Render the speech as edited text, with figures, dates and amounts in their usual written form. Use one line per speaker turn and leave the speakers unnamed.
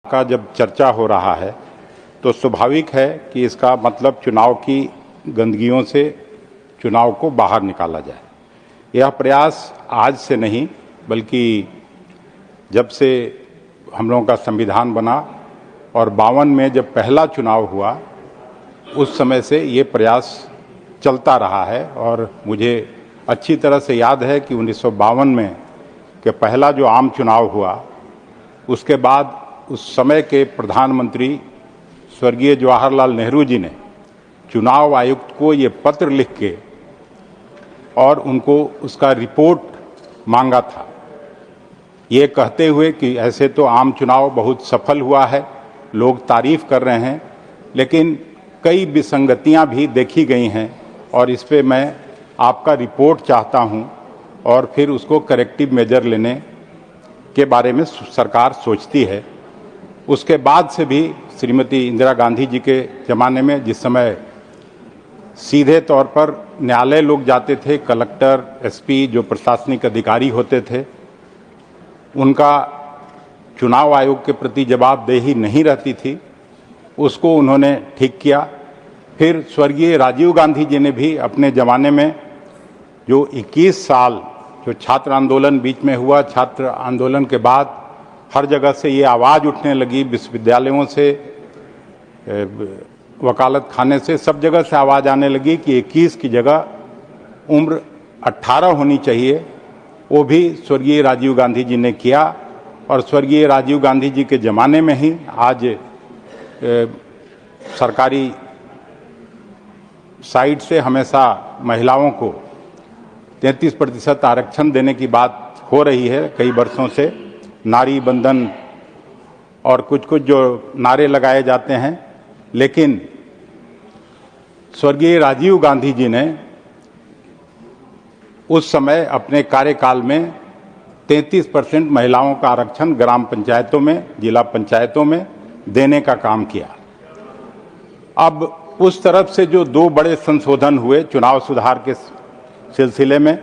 का जब चर्चा हो रहा है तो स्वाभाविक है कि इसका मतलब चुनाव की गंदगियों से चुनाव को बाहर निकाला जाए। यह प्रयास आज से नहीं बल्कि जब से हम लोगों का संविधान बना और 52 में जब पहला चुनाव हुआ उस समय से ये प्रयास चलता रहा है। और मुझे अच्छी तरह से याद है कि 1952 में के पहला जो आम चुनाव हुआ उसके बाद उस समय के प्रधानमंत्री स्वर्गीय जवाहरलाल नेहरू जी ने चुनाव आयुक्त को ये पत्र लिख के और उनको उसका रिपोर्ट मांगा था, ये कहते हुए कि ऐसे तो आम चुनाव बहुत सफल हुआ है, लोग तारीफ कर रहे हैं, लेकिन कई विसंगतियां भी देखी गई हैं और इस पे मैं आपका रिपोर्ट चाहता हूं और फिर उसको करेक्टिव मेजर लेने के बारे में सरकार सोचती है। उसके बाद से भी श्रीमती इंदिरा गांधी जी के ज़माने में जिस समय सीधे तौर पर न्यायालय लोग जाते थे, कलेक्टर, एसपी जो प्रशासनिक अधिकारी होते थे, उनका चुनाव आयोग के प्रति जवाबदेही नहीं रहती थी, उसको उन्होंने ठीक किया। फिर स्वर्गीय राजीव गांधी जी ने भी अपने ज़माने में जो 21 साल जो छात्र आंदोलन बीच में हुआ, छात्र आंदोलन के बाद हर जगह से ये आवाज़ उठने लगी, विश्वविद्यालयों से, वकालत खाने से, सब जगह से आवाज़ आने लगी कि 21 की जगह उम्र 18 होनी चाहिए। वो भी स्वर्गीय राजीव गांधी जी ने किया और स्वर्गीय राजीव गांधी जी के ज़माने में ही आज सरकारी साइड से हमेशा महिलाओं को 33% आरक्षण देने की बात हो रही है कई वर्षों से, नारी बंधन और कुछ कुछ जो नारे लगाए जाते हैं, लेकिन स्वर्गीय राजीव गांधी जी ने उस समय अपने कार्यकाल में 33% महिलाओं का आरक्षण ग्राम पंचायतों में, जिला पंचायतों में देने का काम किया। अब उस तरफ से जो दो बड़े संशोधन हुए चुनाव सुधार के सिलसिले में,